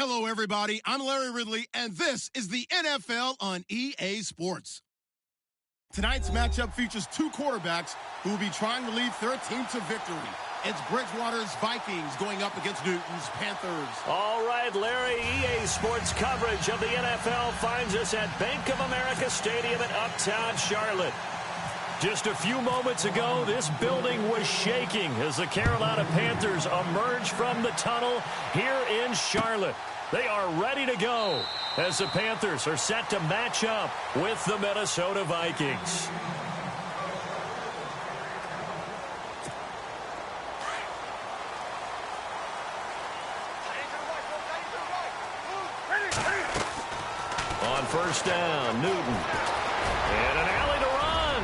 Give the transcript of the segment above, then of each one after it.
Hello, everybody. I'm Larry Ridley, and this is the NFL on EA Sports. Tonight's matchup features two quarterbacks who will be trying to lead their team to victory. It's Bridgewater's Vikings going up against Newton's Panthers. All right, Larry, EA Sports coverage of the NFL finds us at Bank of America Stadium in Uptown Charlotte. Just a few moments ago, this building was shaking as the Carolina Panthers emerged from the tunnel here in Charlotte. They are ready to go as the Panthers are set to match up with the Minnesota Vikings. On first down, Newton. And an alley to run.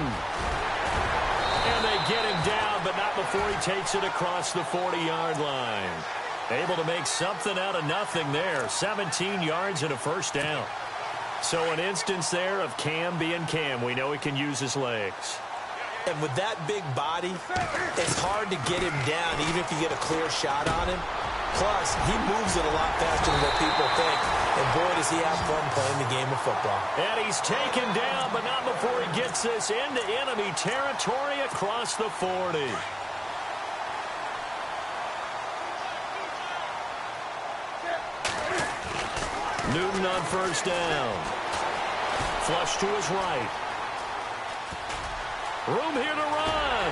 And they get him down, but not before he takes it across the 40-yard line. Able to make something out of nothing there. 17 yards and a first down. So an instance there of Cam being Cam. We know he can use his legs. And with that big body, it's hard to get him down, even if you get a clear shot on him. Plus, he moves it a lot faster than what people think. And boy, does he have fun playing the game of football. And he's taken down, but not before he gets this into enemy territory across the 40. Newton on first down. Flush to his right. Room here to run.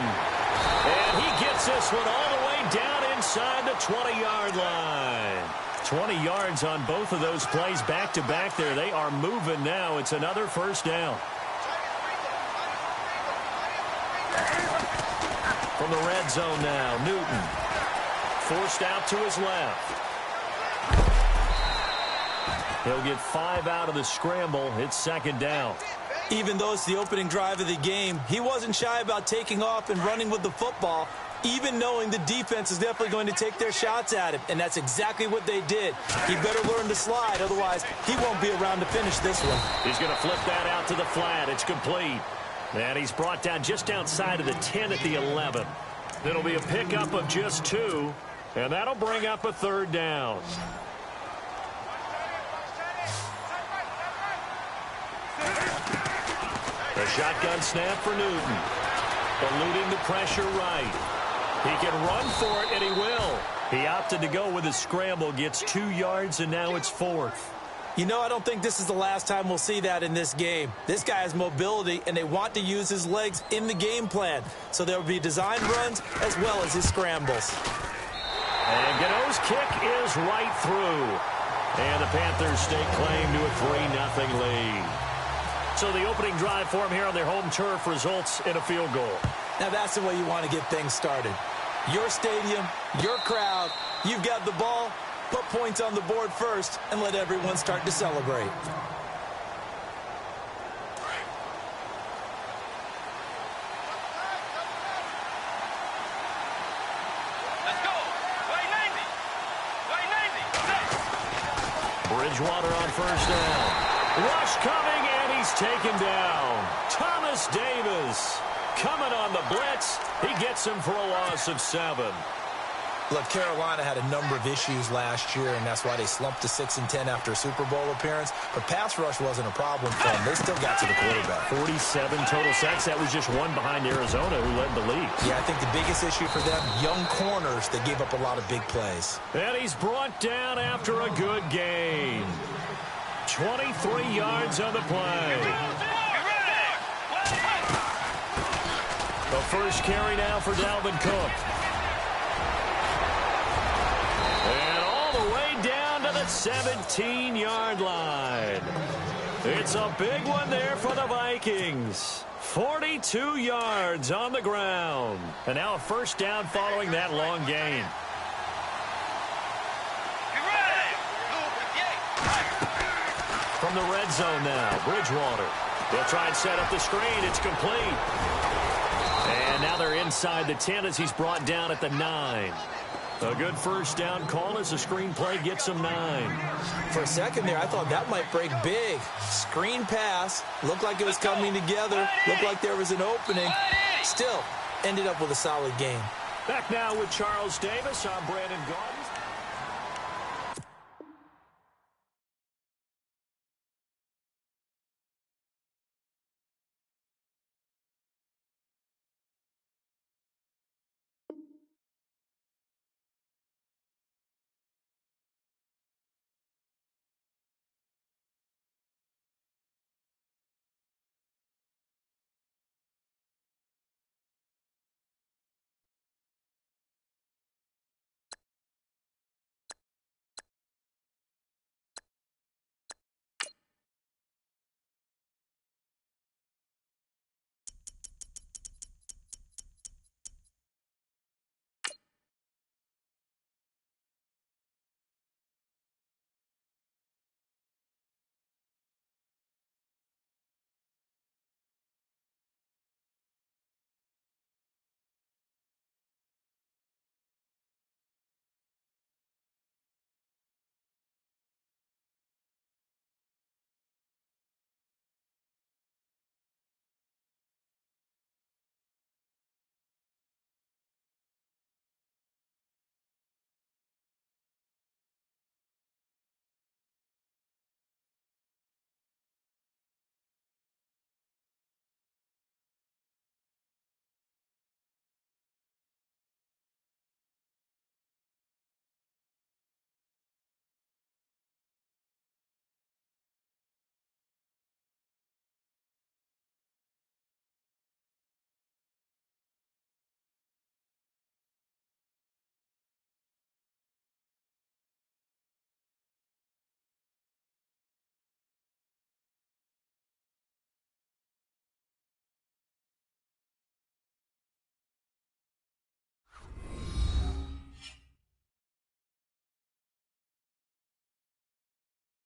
And he gets this one all the way down inside the 20-yard line. 20 yards on both of those plays back-to-back there. They are moving now. It's another first down. From the red zone now, Newton. Forced out to his left. He'll get 5 out of the scramble. It's second down. Even though it's the opening drive of the game, he wasn't shy about taking off and running with the football, even knowing the defense is definitely going to take their shots at him. And that's exactly what they did. He better learn to slide, otherwise he won't be around to finish this one. He's going to flip that out to the flat. It's complete. And he's brought down just outside of the 10 at the 11. It'll be a pickup of just 2, and that'll bring up a third down. A shotgun snap for Newton. Eluding the pressure right. He can run for it, and he will. He opted to go with a scramble, gets 2 yards, and now it's 4th. You know, I don't think this is the last time we'll see that in this game. This guy has mobility, and they want to use his legs in the game plan. So there will be design runs as well as his scrambles. And Gano's kick is right through. And the Panthers stake claim to a 3-0 lead. So the opening drive for them here on their home turf results in a field goal. Now that's the way you want to get things started. Your stadium, your crowd, you've got the ball, put points on the board first, and let everyone start to celebrate. Bridgewater on first down. Rush coming, and he's taken down. Thomas Davis coming on the blitz. He gets him for a loss of 7. Look, Carolina had a number of issues last year, and that's why they slumped to 6-10 after a Super Bowl appearance. But pass rush wasn't a problem for them. They still got to the quarterback. 47 total sacks. That was just one behind Arizona, who led the league. Yeah, I think the biggest issue for them, young corners that gave up a lot of big plays. And he's brought down after a good game. 23 yards on the play. The first carry now for Dalvin Cook. And all the way down to the 17-yard line. It's a big one there for the Vikings. 42 yards on the ground. And now a first down following that long gain. From the red zone now, Bridgewater. They'll try and set up the screen. It's complete. And now they're inside the 10 as he's brought down at the 9. A good first down call as the screen play gets him 9. For a second there, I thought that might break big. Screen pass. Looked like it was coming together. Looked like there was an opening. Still, ended up with a solid game. Back now with Charles Davis. I'm Brandon Gordon.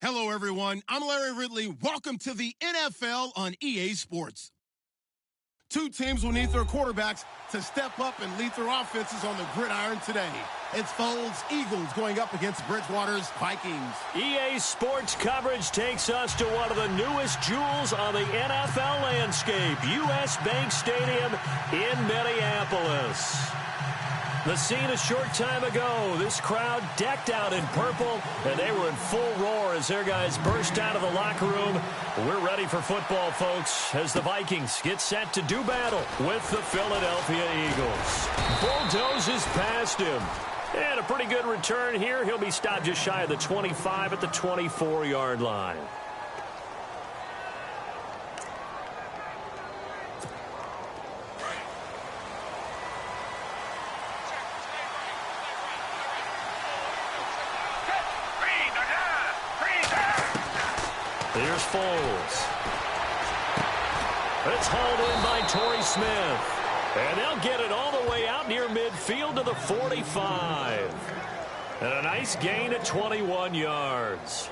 Hello, everyone. I'm Larry Ridley. Welcome to the NFL on EA Sports. Two teams will need their quarterbacks to step up and lead their offenses on the gridiron today. It's Foles Eagles going up against Bridgewater's Vikings. EA Sports coverage takes us to one of the newest jewels on the NFL landscape, US Bank Stadium in Minneapolis. The scene a short time ago, this crowd decked out in purple, and they were in full roar as their guys burst out of the locker room. We're ready for football, folks, as the Vikings get set to do battle with the Philadelphia Eagles. Bulldozes past him. And a pretty good return here. He'll be stopped just shy of the 25 at the 24-yard line. Here's Foles. It's hauled in by Torrey Smith. And they'll get it all the way out near midfield to the 45. And a nice gain at 21 yards.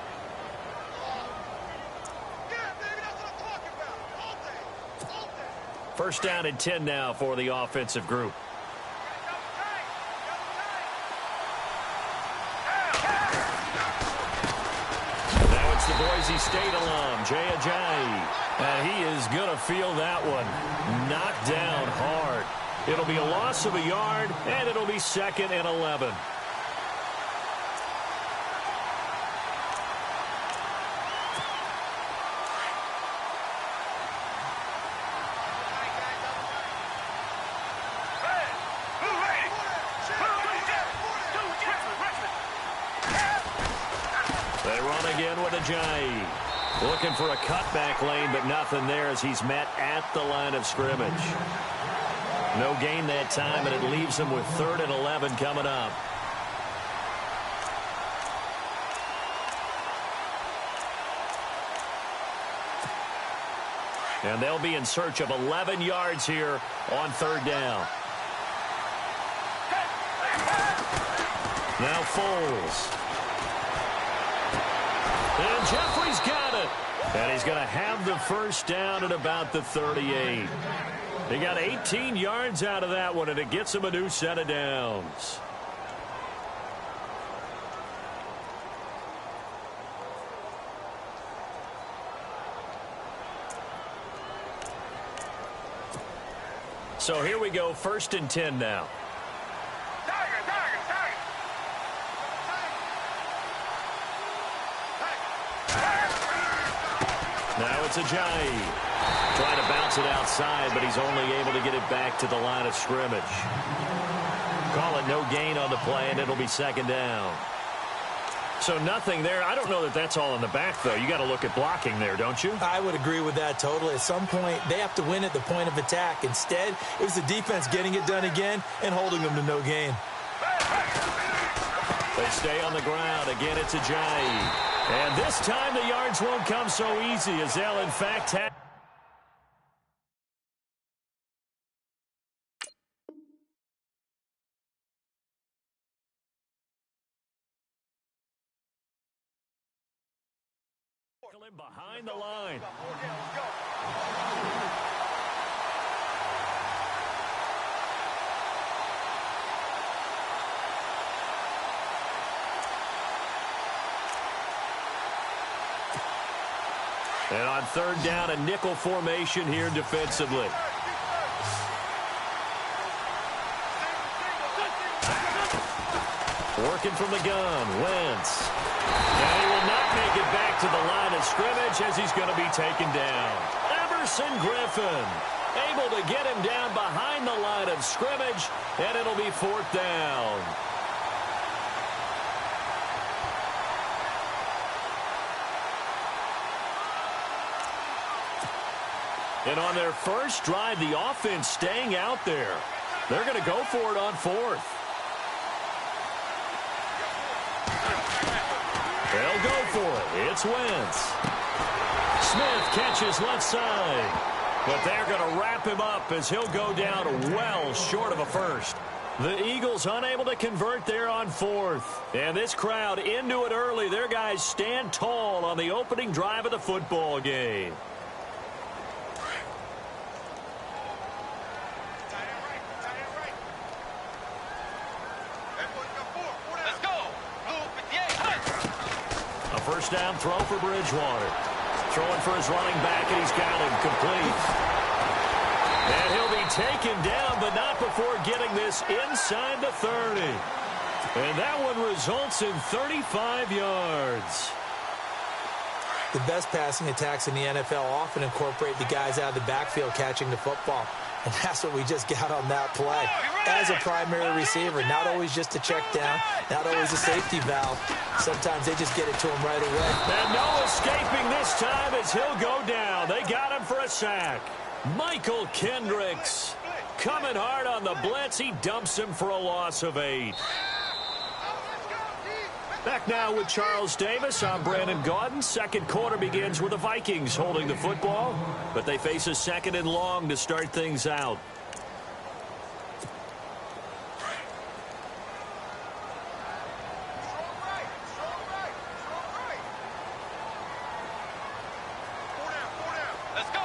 First down and 10 now for the offensive group. The Boise State alum, Jay Ajayi. And he is going to feel that one. Knocked down hard. It'll be a loss of a yard, and it'll be 2nd and 11. They run again with Ajayi. Looking for a cutback lane, but nothing there as he's met at the line of scrimmage. No gain that time, and it leaves him with 3rd and 11 coming up. And they'll be in search of 11 yards here on 3rd down. Now Foles. And Jeffrey's got it. And he's going to have the first down at about the 38. He got 18 yards out of that one, and it gets him a new set of downs. So here we go, 1st and 10 now. Now it's Ajayi. Trying to bounce it outside, but he's only able to get it back to the line of scrimmage. Call it no gain on the play, and it'll be 2nd down. So nothing there. I don't know that that's all in the back, though. You got to look at blocking there, don't you? I would agree with that totally. At some point, they have to win at the point of attack. Instead, it was the defense getting it done again and holding them to no gain. They stay on the ground. Again, it's Ajayi. And this time the yards won't come so easy as they'll, in fact, have... behind the line. And on 3rd down, a nickel formation here defensively. Working from the gun, Wentz. And he will not make it back to the line of scrimmage as he's going to be taken down. Everson Griffin able to get him down behind the line of scrimmage, and it'll be 4th down. And on their first drive, the offense staying out there. They're going to go for it on 4th. They'll go for it. It's Wentz. Smith catches left side. But they're going to wrap him up as he'll go down well short of a first. The Eagles unable to convert there on fourth. And this crowd into it early. Their guys stand tall on the opening drive of the football game. Let's go. A first down throw for Bridgewater. Throwing for his running back, and he's got him complete. And he'll be taken down, but not before getting this inside the 30. And that one results in 35 yards. The best passing attacks in the NFL often incorporate the guys out of the backfield catching the football. And that's what we just got on that play. As a primary receiver, not always just a check down, not always a safety valve. Sometimes they just get it to him right away. And no escaping this time as he'll go down. They got him for a sack. Michael Kendricks coming hard on the blitz. He dumps him for a loss of 8. Back now with Charles Davis. I'm Brandon Gaudin. Second quarter begins with the Vikings holding the football, but they face a second and long to start things out. Let's go.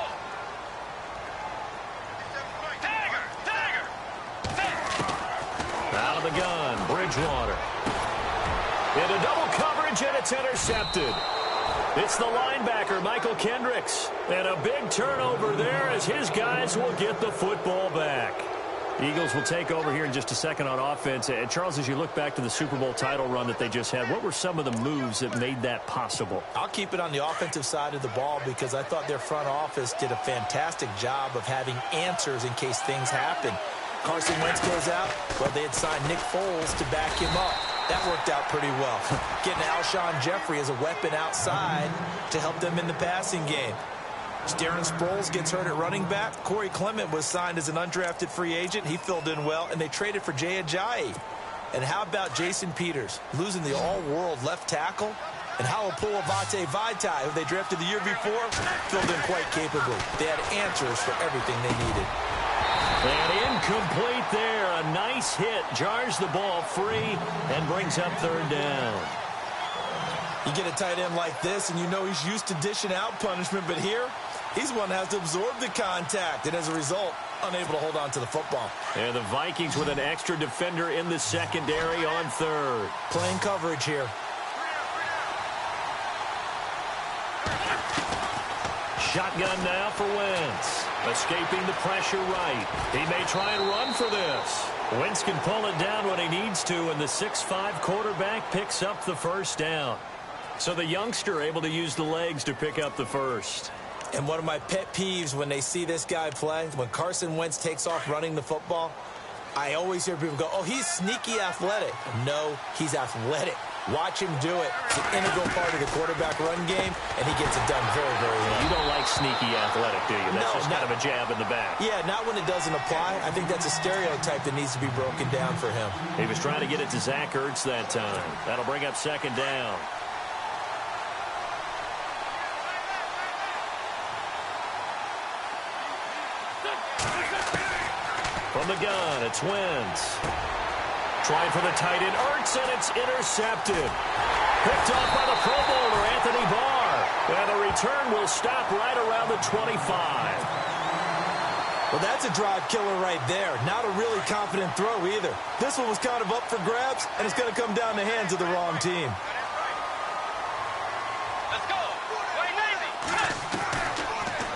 Out of the gun, Bridgewater. Into double coverage, and it's intercepted. It's the linebacker, Michael Kendricks. And a big turnover there as his guys will get the football back. Eagles will take over here in just a second on offense. And Charles, as you look back to the Super Bowl title run that they just had, what were some of the moves that made that possible? I'll keep it on the offensive side of the ball because I thought their front office did a fantastic job of having answers in case things happen. Carson Wentz goes out. Well, they had signed Nick Foles to back him up. That worked out pretty well. Getting Alshon Jeffrey as a weapon outside to help them in the passing game. Darren Sproles gets hurt at running back. Corey Clement was signed as an undrafted free agent. He filled in well, and they traded for Jay Ajayi. And how about Jason Peters, losing the all-world left tackle? And Halapoulivaati Vaitai, who they drafted the year before, filled in quite capably. They had answers for everything they needed. And incomplete there. A nice hit. Jars the ball free and brings up third down. You get a tight end like this, and you know he's used to dishing out punishment, but here, he's one that has to absorb the contact, and as a result, unable to hold on to the football. And the Vikings with an extra defender in the secondary on third. Playing coverage here. Shotgun now for Wentz. Escaping the pressure right. He may try and run for this. Wentz can pull it down when he needs to, and the 6'5" quarterback picks up the first down. So the youngster able to use the legs to pick up the first. And one of my pet peeves when they see this guy play, when Carson Wentz takes off running the football, I always hear people go, oh, he's sneaky athletic. No, he's athletic. Watch him do it. It's an integral part of the quarterback run game, and he gets it done very, very well. You don't like sneaky athletic, do you? That's just kind of a jab in the back. Yeah, not when it doesn't apply. I think that's a stereotype that needs to be broken down for him. He was trying to get it to Zach Ertz that time. That'll bring up second down. From the gun, it's Wentz. Trying for the tight end, Ertz, and it's intercepted. Picked off by the Pro Bowler, Anthony Barr. And the return will stop right around the 25. Well, that's a drive killer right there. Not a really confident throw either. This one was kind of up for grabs, and it's going to come down the hands of the wrong team. Let's go.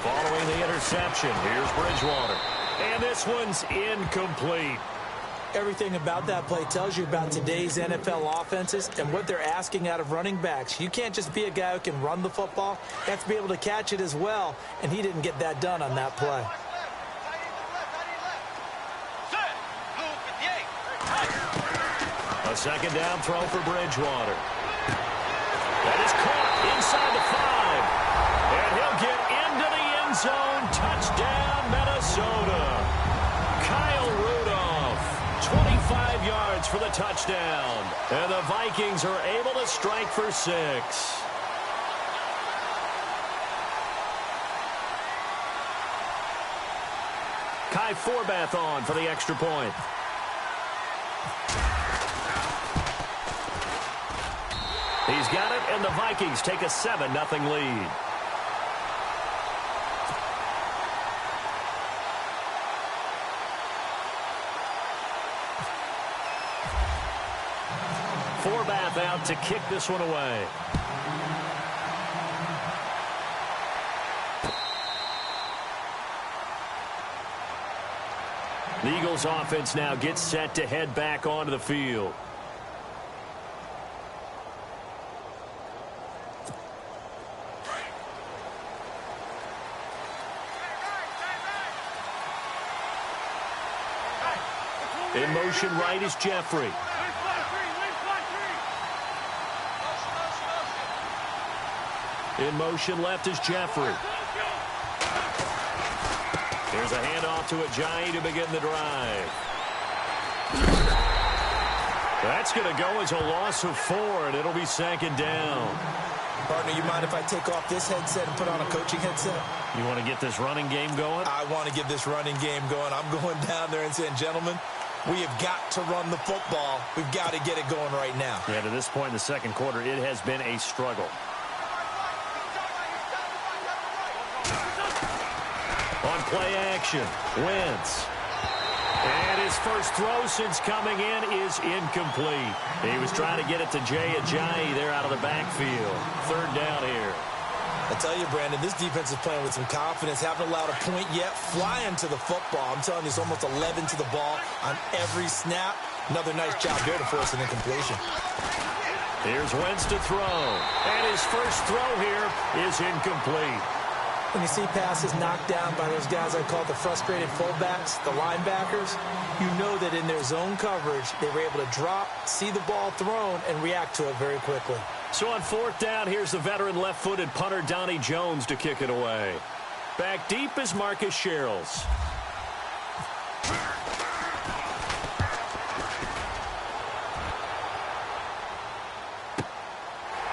Following the interception, here's Bridgewater. And this one's incomplete. Everything about that play tells you about today's NFL offenses and what they're asking out of running backs. You can't just be a guy who can run the football. You have to be able to catch it as well, and he didn't get that done on that play. A second down throw for Bridgewater. That is caught inside the 5. And he'll get into the end zone. Touchdown, Minnesota. Kyle Rudolph, 25 yards for the touchdown. And the Vikings are able to strike for 6. Kai Forbath on for the extra point. He's got it, and the Vikings take a 7-0 lead. Forbath out to kick this one away. The Eagles offense now gets set to head back onto the field. In motion right is Jeffrey. In motion left is Jeffrey. Here's a handoff to Ajayi to begin the drive. That's going to go as a loss of 4, and it'll be 2nd down. Partner, you mind if I take off this headset and put on a coaching headset? You want to get this running game going? I want to get this running game going. I'm going down there and saying, gentlemen, we have got to run the football. We've got to get it going right now. Yeah, to this point in the second quarter, it has been a struggle. On play action, Wentz. And his first throw since coming in is incomplete. He was trying to get it to Jay Ajayi there out of the backfield. 3rd down here. I tell you, Brandon, this defense is playing with some confidence. Haven't allowed a point yet. Flying to the football. I'm telling you, it's almost 11 to the ball on every snap. Another nice job there to force an incompletion. Here's Wentz to throw. And his first throw here is incomplete. When you see passes knocked down by those guys I call the frustrated fullbacks, the linebackers, you know that in their zone coverage, they were able to drop, see the ball thrown, and react to it very quickly. So on 4th down, here's the veteran left-footed punter Donnie Jones to kick it away. Back deep is Marcus Sherrills.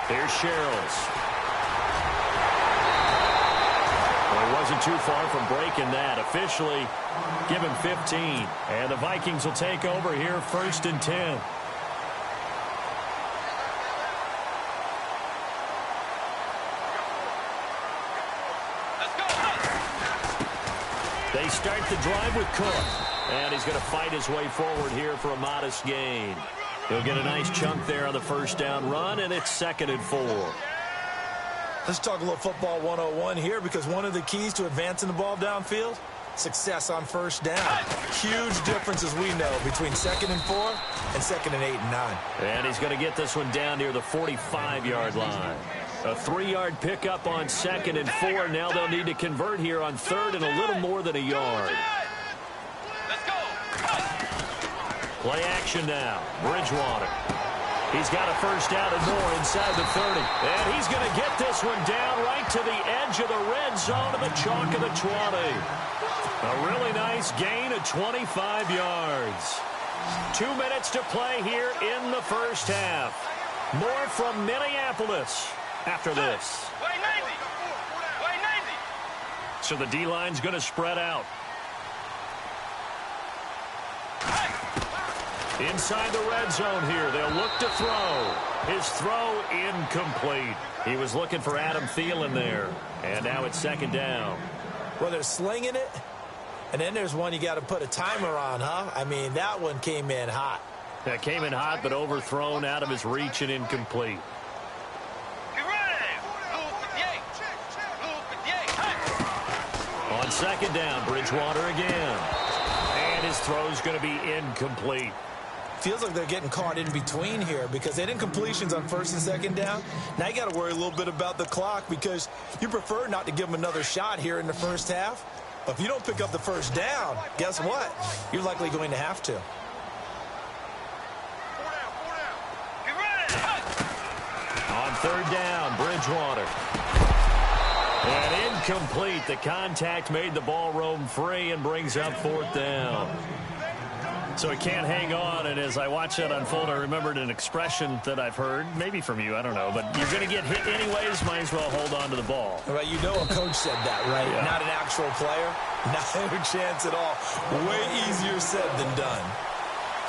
Here's Sherrills. Well, he wasn't too far from breaking that. Officially, give him 15. And the Vikings will take over here 1st and 10. They start the drive with Cook. And he's going to fight his way forward here for a modest gain. He'll get a nice chunk there on the 1st down run, and it's 2nd and 4. Let's talk a little football 101 here, because one of the keys to advancing the ball downfield, success on 1st down. Huge difference, as we know, between 2nd and 4 and 2nd and 8 and 9. And he's going to get this one down near the 45-yard line. A 3-yard pickup on 2nd and 4. Now they'll need to convert here on 3rd and a little more than a yard. Let's go. Play action now. Bridgewater. He's got a 1st down and more inside the 30. And he's going to get this one down right to the edge of the red zone of the chalk of the 20. A really nice gain of 25 yards. 2 minutes to play here in the 1st half. More from Minneapolis after this. Play 90. Play 90. So the D-line's going to spread out. Inside the red zone here. They'll look to throw. His throw incomplete. He was looking for Adam Thielen there. And now it's 2nd down. Well, they're slinging it. And then there's one you got to put a timer on, huh? I mean, that one came in hot. That came in hot, but overthrown, out of his reach, and incomplete. Get ready. Blue 58. Blue 58. On 2nd down, Bridgewater again. And his throw's going to be incomplete. Feels like they're getting caught in between here, because they didn't completions on 1st and 2nd down. Now you got to worry a little bit about the clock, because you prefer not to give them another shot here in the 1st half. But if you don't pick up the 1st down, guess what? You're likely going to have to. Get ready. On 3rd down, Bridgewater. And incomplete. The contact made the ball roam free and brings up 4th down. So he can't hang on, and as I watch that unfold, I remembered an expression that I've heard, maybe from you, I don't know, but you're going to get hit anyways, might as well hold on to the ball. Right, you know a coach said that, right? Yeah. Not an actual player. No chance at all. Way easier said than done.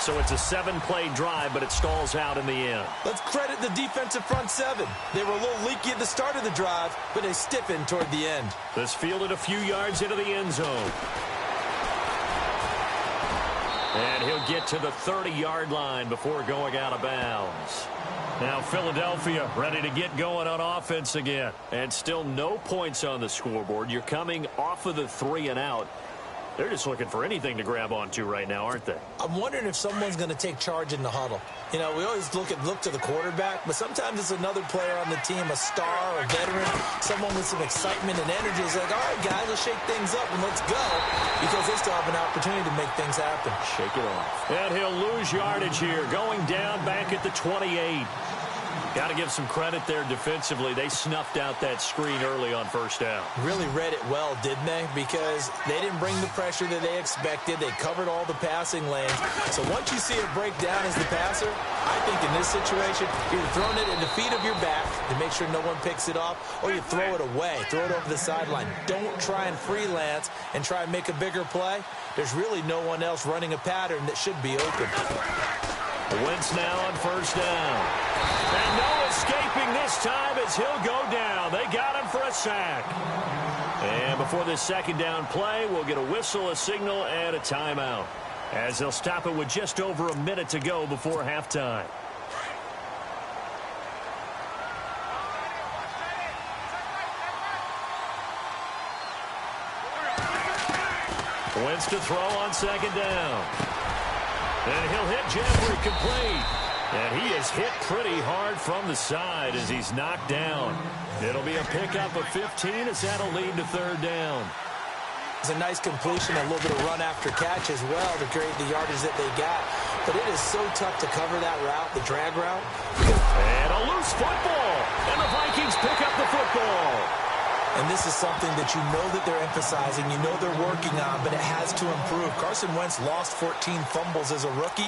So it's a 7-play drive, but it stalls out in the end. Let's credit the defensive front seven. They were a little leaky at the start of the drive, but they stiffened toward the end. This fielded a few yards into the end zone. And he'll get to the 30-yard line before going out of bounds. Now Philadelphia ready to get going on offense again. And still no points on the scoreboard. You're coming off of the 3-and-out. They're just looking for anything to grab onto right now, aren't they? I'm wondering if someone's going to take charge in the huddle. You know, we always look to the quarterback, but sometimes it's another player on the team, a star, a veteran, someone with some excitement and energy. It's like, all right, guys, let's shake things up and let's go, because they still have an opportunity to make things happen. Shake it off. And he'll lose yardage here, going down back at the 28. Got to give some credit there defensively. They snuffed out that screen early on first down. Really read it well, didn't they? Because they didn't bring the pressure that they expected. They covered all the passing lanes. So once you see it break down as the passer, I think in this situation, you're throwing it at the feet of your back to make sure no one picks it off, or you throw it away, throw it over the sideline. Don't try and freelance and try and make a bigger play. There's really no one else running a pattern that should be open. Wentz now on first down. And no escaping this time as he'll go down. They got him for a sack. And before this second down play, we'll get a whistle, a signal, and a timeout, as they'll stop it with just over a minute to go before halftime. Wentz to throw on second down. And he'll hit Jeffrey complete. And he is hit pretty hard from the side as he's knocked down. It'll be a pickup of 15 as that'll lead to third down. It's a nice completion, a little bit of run after catch as well to create the yardage that they got. But it is so tough to cover that route, the drag route. And a loose football. And the Vikings pick up the football. And this is something that you know that they're emphasizing, you know they're working on, but it has to improve. Carson Wentz lost 14 fumbles as a rookie,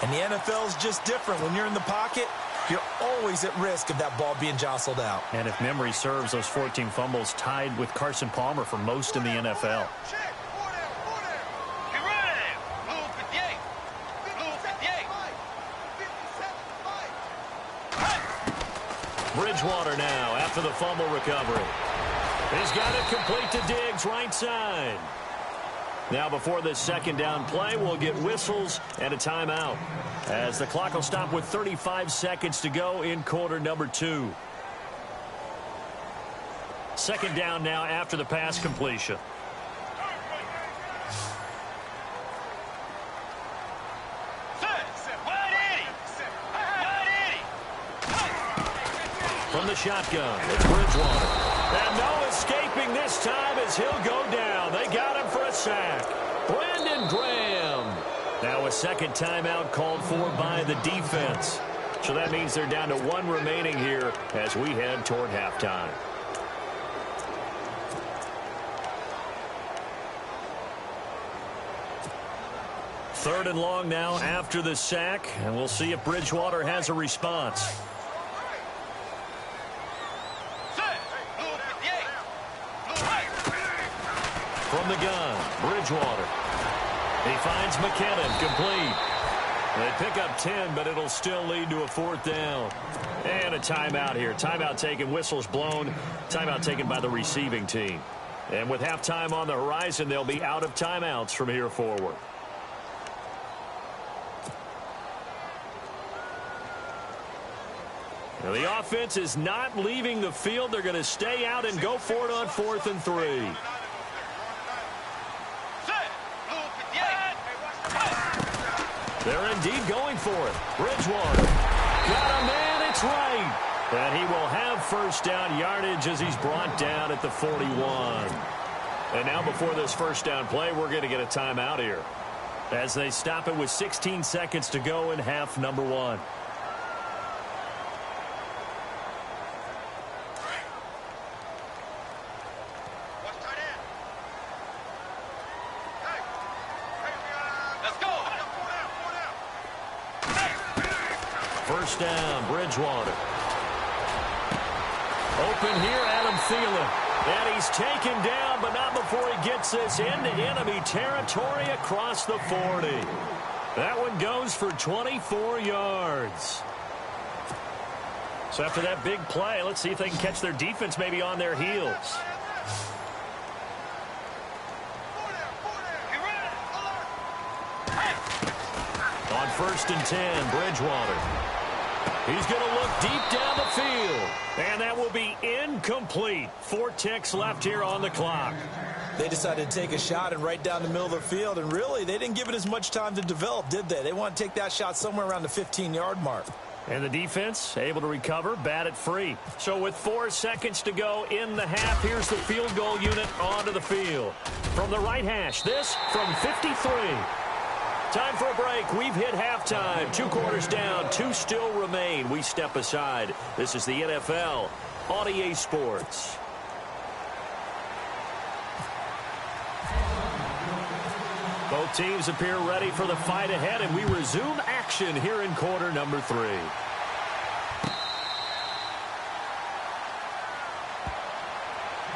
and the NFL is just different. When you're in the pocket, you're always at risk of that ball being jostled out. And if memory serves, those 14 fumbles tied with Carson Palmer for most in the NFL. Bridgewater now after the fumble recovery. He's got it complete to Diggs, right side. Now before this second down play, we'll get whistles and a timeout, as the clock will stop with 35 seconds to go in quarter number 2. Second down now after the pass completion. From the shotgun, it's Bridgewater. And no escaping this time as he'll go down. They got him for a sack. Brandon Graham. Now a second timeout called for by the defense. So that means they're down to 1 remaining here as we head toward halftime. Third and long now after the sack, and we'll see if Bridgewater has a response. From the gun, Bridgewater. He finds McKinnon, complete. They pick up 10, but it'll still lead to a fourth down. And a timeout here. Timeout taken, whistles blown. Timeout taken by the receiving team. And with halftime on the horizon, they'll be out of timeouts from here forward. Now the offense is not leaving the field. They're going to stay out and go for it on 4th and 3. They're indeed going for it. Bridgewater. Got a man, it's right. And he will have first down yardage as he's brought down at the 41. And now before this first down play, we're going to get a timeout here, as they stop it with 16 seconds to go in half number 1. First down, Bridgewater. Open here, Adam Thielen. And he's taken down, but not before he gets this into enemy territory across the 40. That one goes for 24 yards. So after that big play, let's see if they can catch their defense maybe on their heels. On 1st and 10, Bridgewater. He's going to look deep down the field. And that will be incomplete. 4 ticks left here on the clock. They decided to take a shot and right down the middle of the field, and really, they didn't give it as much time to develop, did they? They want to take that shot somewhere around the 15-yard mark. And the defense able to recover, bat it free. So with 4 seconds to go in the half, here's the field goal unit onto the field. From the right hash, this from 53. Time for a break. We've hit halftime. 2 quarters down, 2 still remain. We step aside. This is the NFL on EA Sports. Both teams appear ready for the fight ahead, and we resume action here in quarter number 3.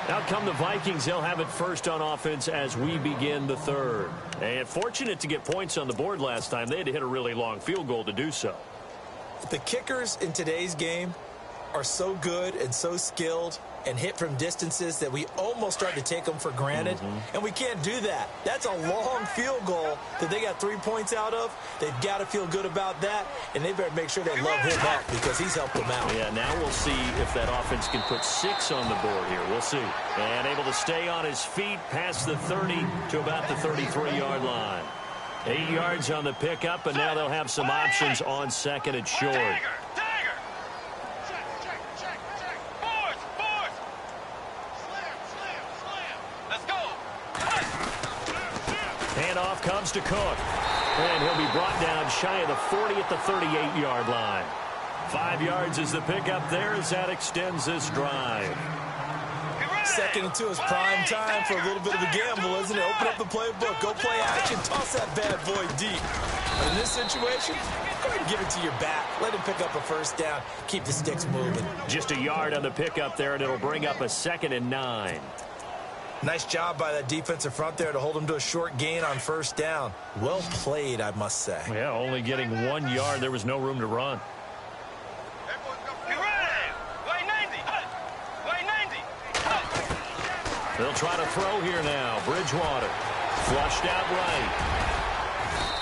Out come the Vikings. They'll have it first on offense as we begin the third. And fortunate to get points on the board last time. They had to hit a really long field goal to do so. The kickers in today's game are so good and so skilled and hit from distances that we almost start to take them for granted. And we can't do that. That's a long field goal that they got 3 points out of. They've got to feel good about that, and they better make sure they love him up because he's helped them out. Yeah, now we'll see if that offense can put 6 on the board here. We'll see. And able to stay on his feet past the 30 to about the 33-yard line. 8 yards on the pickup, and now they'll have some options on 2nd and short. Dagger! Check. Force! Slam! Let's go! Handoff comes to Cook. And he'll be brought down shy of the 40 at the 38-yard line. 5 yards is the pickup there as that extends this drive. 2nd and 2 is prime time for a little bit of a gamble, isn't it? Open up the playbook, go play action, toss that bad boy deep. But in this situation, go ahead and give it to your back. Let him pick up a first down. Keep the sticks moving. Just a yard on the pickup there, and it'll bring up a 2nd and 9. Nice job by that defensive front there to hold him to a short gain on first down. Well played, I must say. Yeah, only getting 1 yard. There was no room to run. They'll try to throw here now. Bridgewater flushed out right.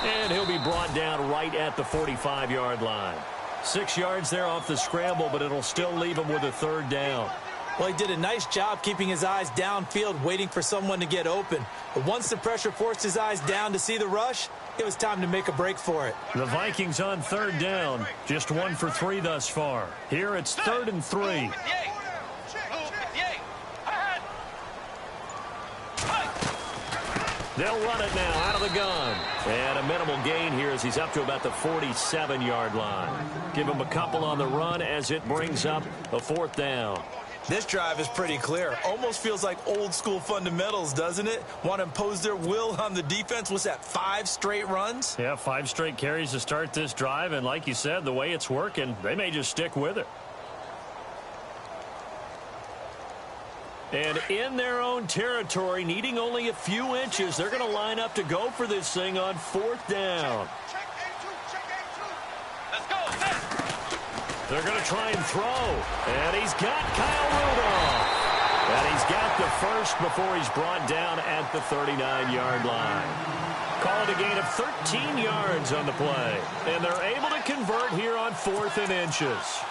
And he'll be brought down right at the 45-yard line. 6 yards there off the scramble, but it'll still leave him with a 3rd down. Well, he did a nice job keeping his eyes downfield, waiting for someone to get open. But once the pressure forced his eyes down to see the rush, it was time to make a break for it. The Vikings on 3rd down. Just 1 for 3 thus far. Here it's 3rd and 3. They'll run it now out of the gun. And a minimal gain here as he's up to about the 47-yard line. Give him a couple on the run as it brings up a 4th down. This drive is pretty clear. Almost feels like old school fundamentals, doesn't it? Want to impose their will on the defense. What's that, 5 straight runs? Yeah, 5 straight carries to start this drive. And like you said, the way it's working, they may just stick with it. And in their own territory, needing only a few inches, they're going to line up to go for this thing on 4th down. Check A2. Let's go. They're going to try and throw. And he's got Kyle Rudolph. And he's got the first before he's brought down at the 39-yard line. Called a gain of 13 yards on the play. And they're able to convert here on 4th and inches.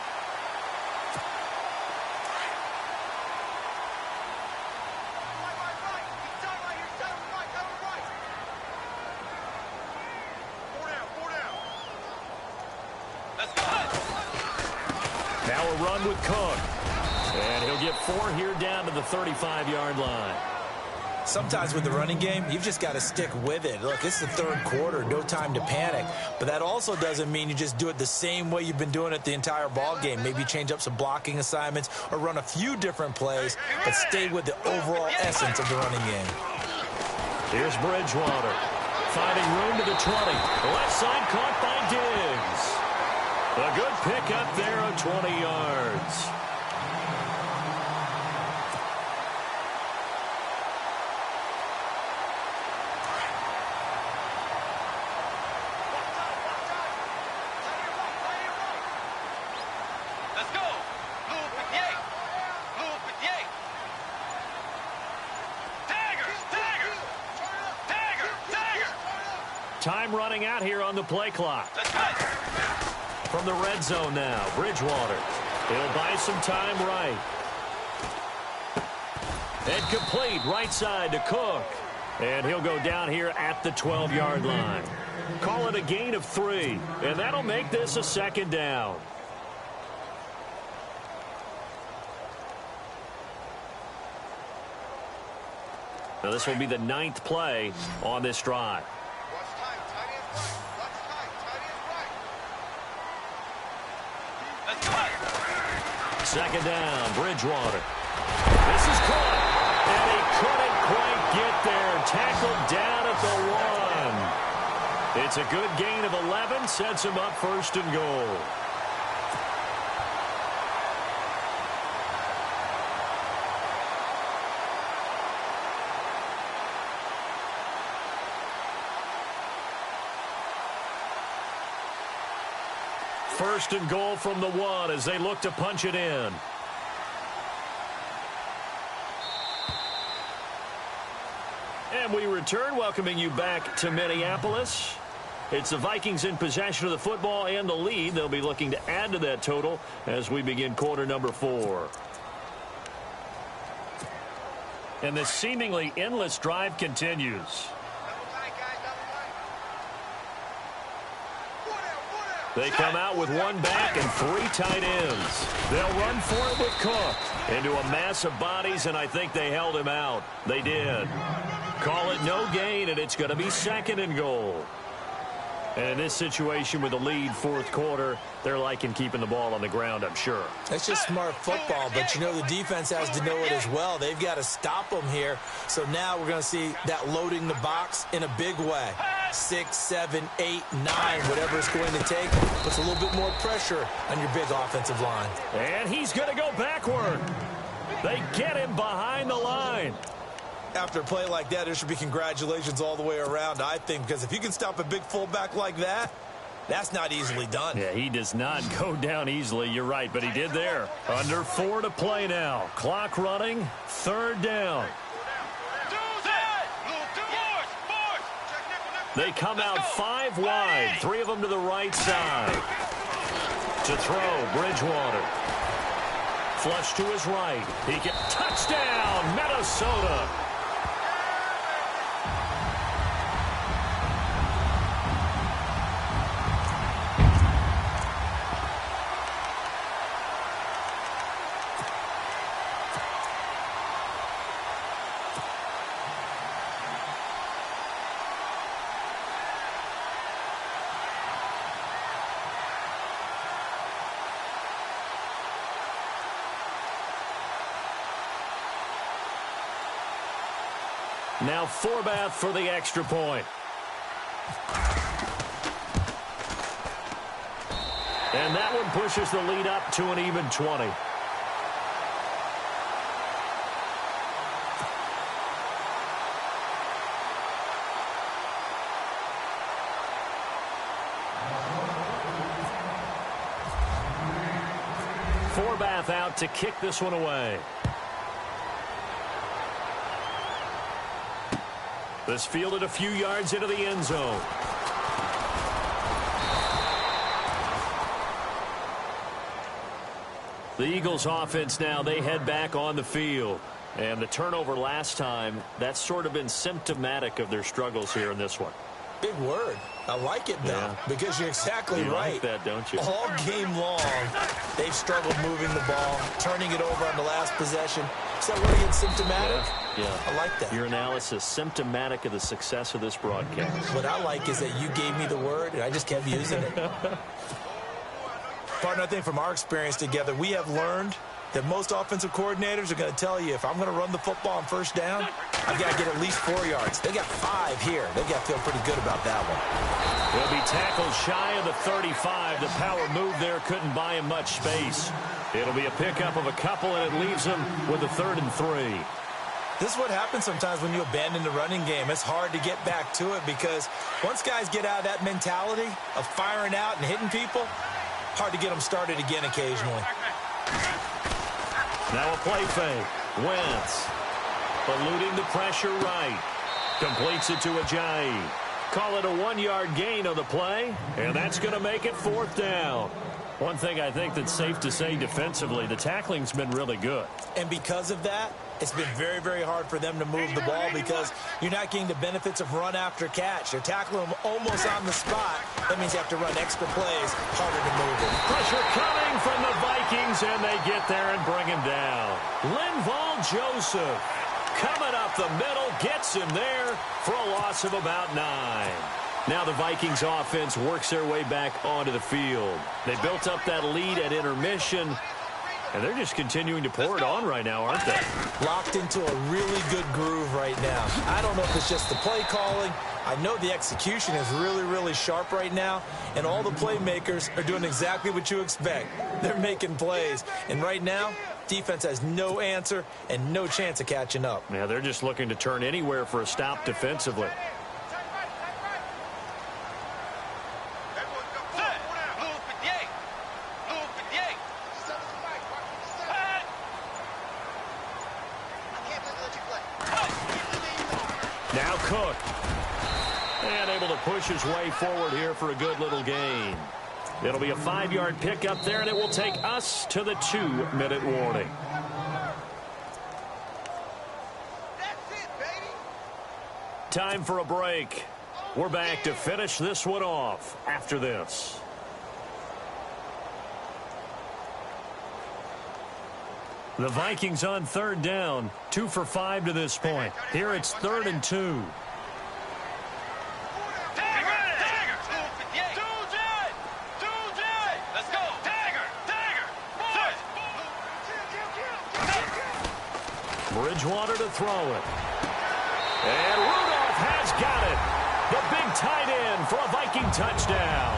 Now a run with Cook. And he'll get 4 here down to the 35-yard line. Sometimes with the running game, you've just got to stick with it. Look, it's the 3rd quarter, no time to panic. But that also doesn't mean you just do it the same way you've been doing it the entire ball game. Maybe change up some blocking assignments or run a few different plays, but stay with the overall essence of the running game. Here's Bridgewater. Finding room to the 20. The left side caught by Diggs. A good pickup there of 20 yards. Time running out here on the play clock. From the red zone now, Bridgewater. He'll buy some time right. And complete right side to Cook. And he'll go down here at the 12-yard line. Call it a gain of 3. And that'll make this a second down. Now this will be the 9th play on this drive. Second down, Bridgewater. This is caught, and he couldn't quite get there. Tackled down at the 1. It's a good gain of 11, sets him up 1st and goal. First and goal from the 1 as they look to punch it in. And we return, welcoming you back to Minneapolis. It's the Vikings in possession of the football and the lead. They'll be looking to add to that total as we begin quarter number 4. And this seemingly endless drive continues. They come out with 1 back and 3 tight ends. They'll run for it with Cook. Into a mass of bodies, and I think they held him out. They did. Call it no gain, and it's going to be 2nd and goal. And in this situation with the lead 4th quarter, they're liking keeping the ball on the ground, I'm sure. That's just smart football, but you know the defense has to know it as well. They've got to stop them here. So now we're going to see that loading the box in a big way. 6, 7, 8, 9, whatever it's going to take, puts a little bit more pressure on your big offensive line. And he's going to go backward. They get him behind the line. After a play like that, there should be congratulations all the way around, I think, because if you can stop a big fullback like that, that's not easily done. Yeah, he does not go down easily. You're right, but he did there. Under 4 to play now. Clock running. 3rd down. They come out 5 wide. 3 of them to the right side. To throw, Bridgewater. Flush to his right. He can touchdown, Minnesota. Now Forbath for the extra point. And that one pushes the lead up to an even 20. Forbath out to kick this one away. This fielded a few yards into the end zone. The Eagles offense now, they head back on the field. And the turnover last time, that's sort of been symptomatic of their struggles here in this one. Big word. I like it, though, Yeah. because you're exactly You right. like that, don't you? All game long, they've struggled moving the ball, turning it over on the last possession. Is that really symptomatic? Yeah. I like that. Your analysis symptomatic of the success of this broadcast. What I like is that you gave me the word, and I just kept using it. Partner, I think from our experience together, we have learned that most offensive coordinators are going to tell you, if I'm going to run the football on 1st down, I've got to get at least 4 yards. They got 5 here. They got to feel pretty good about that one. He'll be tackled shy of the 35. The power move there couldn't buy him much space. It'll be a pickup of a couple, and it leaves him with a 3rd and 3. This is what happens sometimes when you abandon the running game. It's hard to get back to it because once guys get out of that mentality of firing out and hitting people, hard to get them started again occasionally. Now a play fake. Wentz eluding the pressure right. Completes it to Ajayi. Call it a 1-yard gain on the play, and that's going to make it 4th down. One thing I think that's safe to say defensively, the tackling's been really good. And because of that, it's been very, very hard for them to move the ball because you're not getting the benefits of run after catch. They're tackling them almost on the spot. That means you have to run extra plays, harder to move it. Pressure coming from the Vikings, and they get there and bring him down. Linval Joseph coming up the middle, gets him there for a loss of about 9. Now the Vikings offense works their way back onto the field. They built up that lead at intermission, and they're just continuing to pour it on right now, aren't they? Locked into a really good groove right now. I don't know if it's just the play calling. I know the execution is really, really sharp right now, and all the playmakers are doing exactly what you expect. They're making plays, and right now, defense has no answer and no chance of catching up. Yeah, they're just looking to turn anywhere for a stop defensively. Now Cook. And able to push his way forward here for a good little gain. It'll be a 5-yard pickup there, and it will take us to the 2-minute warning. Time for a break. We're back to finish this one off after this. The Vikings on 3rd down, 2 for 5 to this point. Here it's 3rd and 2. Bridgewater to throw it. And Rudolph has got it. The big tight end for a Viking touchdown.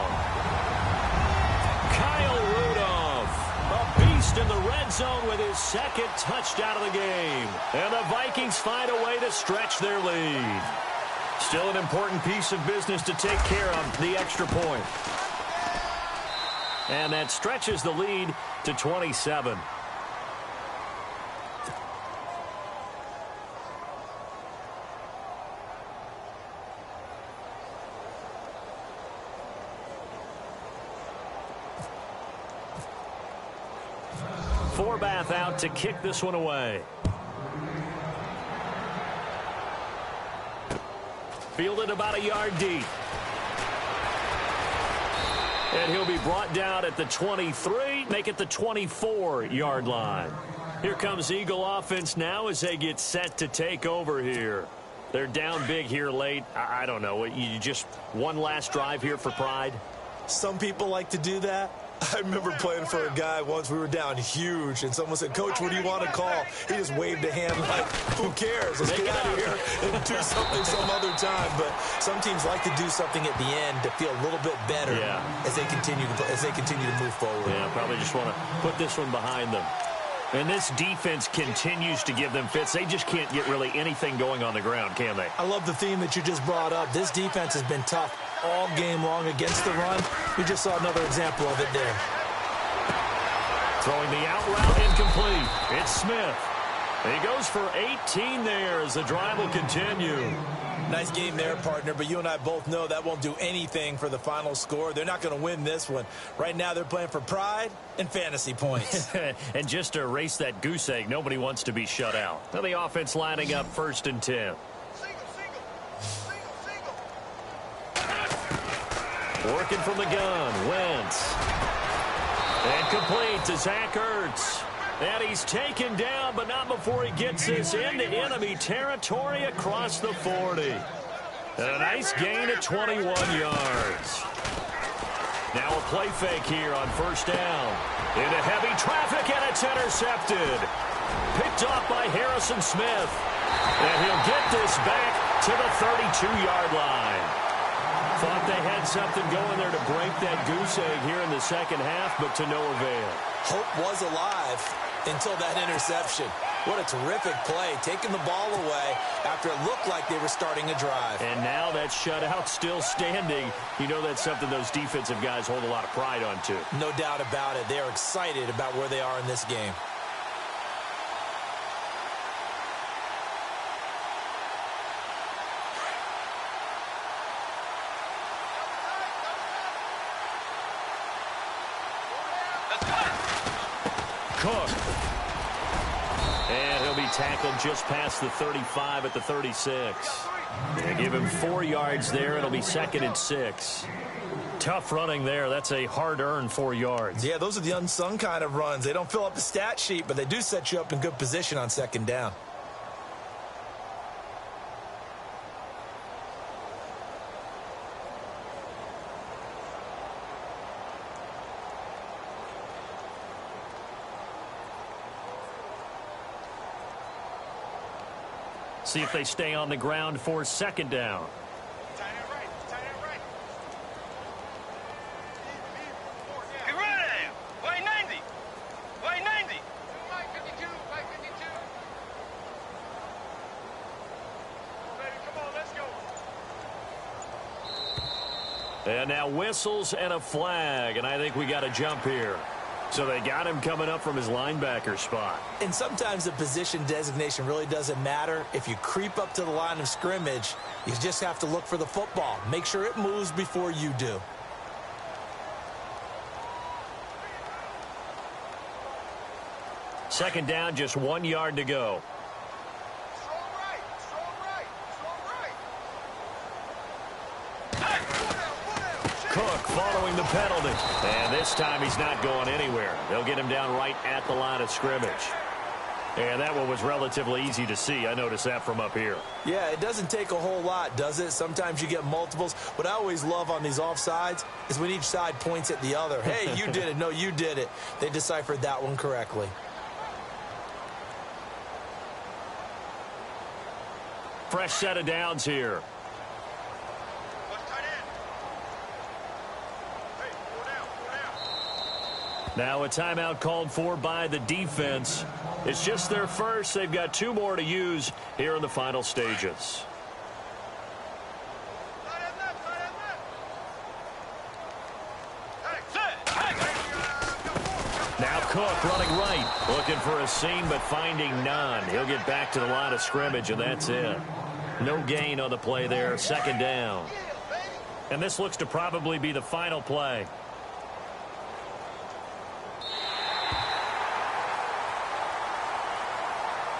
Kyle Rudolph, a beast in the red zone with his 2nd touchdown of the game. And the Vikings find a way to stretch their lead. Still an important piece of business to take care of, the extra point. And that stretches the lead to 27. Forbath out to kick this one away. Fielded about a yard deep. And he'll be brought down at the 23, make it the 24-yard line. Here comes Eagle offense now as they get set to take over here. They're down big here late. I don't know. You just one last drive here for pride? Some people like to do that. I remember playing for a guy once. We were down huge, and someone said, "Coach, what do you want to call?" He just waved a hand like, "Who cares? Let's get out of here and do something some other time." But some teams like to do something at the end to feel a little bit better as they continue to move forward. Yeah, probably just want to put this one behind them. And this defense continues to give them fits. They just can't get really anything going on the ground, can they? I love the theme that you just brought up. This defense has been tough all game long against the run. We just saw another example of it there. Throwing the out route incomplete. It's Smith. He goes for 18 there as the drive will continue. Nice game there, partner, but you and I both know that won't do anything for the final score. They're not going to win this one. Right now they're playing for pride and fantasy points. And just to erase that goose egg, nobody wants to be shut out. Now the offense lining up 1st and 10. Working from the gun, Wentz. And complete to Zach Ertz. And he's taken down, but not before he gets this into enemy territory across the 40. And a nice gain at 21 yards. Now a play fake here on 1st down. Into heavy traffic, and it's intercepted. Picked off by Harrison Smith. And he'll get this back to the 32-yard line. Thought they had something going there to break that goose egg here in the second half, but to no avail. Hope was alive until that interception. What a terrific play, taking the ball away after it looked like they were starting a drive. And now that shutout still standing. You know that's something those defensive guys hold a lot of pride on, too. No doubt about it. They are excited about where they are in this game. Cook. And he'll be tackled just past the 35 at the 36. They give him 4 yards there. It'll be 2nd and 6. Tough running there. That's a hard-earned 4 yards. Yeah, those are the unsung kind of runs. They don't fill up the stat sheet, but they do set you up in good position on 2nd down. See if they stay on the ground for 2nd down. Get rid of him. White 90. White 90. White 52. White 52. Baby, come on, let's go. And now whistles and a flag, and I think we got a jump here. So they got him coming up from his linebacker spot. And sometimes the position designation really doesn't matter. If you creep up to the line of scrimmage, you just have to look for the football. Make sure it moves before you do. Second down, just 1 yard to go. Strong right. Strong right. Strong right. Hey, Cook following the penalty. And this time he's not going anywhere. They'll get him down right at the line of scrimmage. And that one was relatively easy to see. I noticed that from up here. Yeah, it doesn't take a whole lot, does it? Sometimes you get multiples. What I always love on these offsides is when each side points at the other. Hey, you did it. No, you did it. They deciphered that one correctly. Fresh set of downs here. Now a timeout called for by the defense. It's just their first. They've got 2 more to use here in the final stages. Now Cook running right, looking for a seam but finding none. He'll get back to the line of scrimmage, and that's it. No gain on the play there, 2nd down. And this looks to probably be the final play.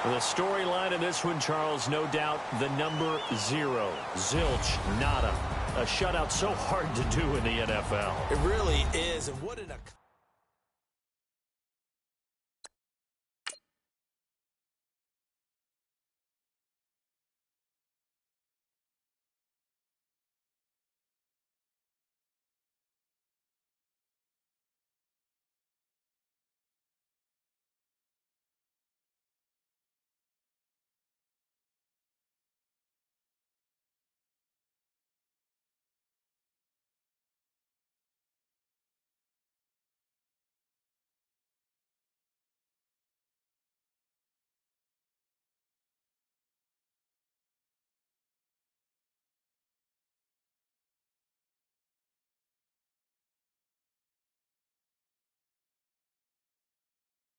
The storyline in this one, Charles, no doubt the number 0. Zilch, nada. A shutout so hard to do in the NFL. It really is. And what an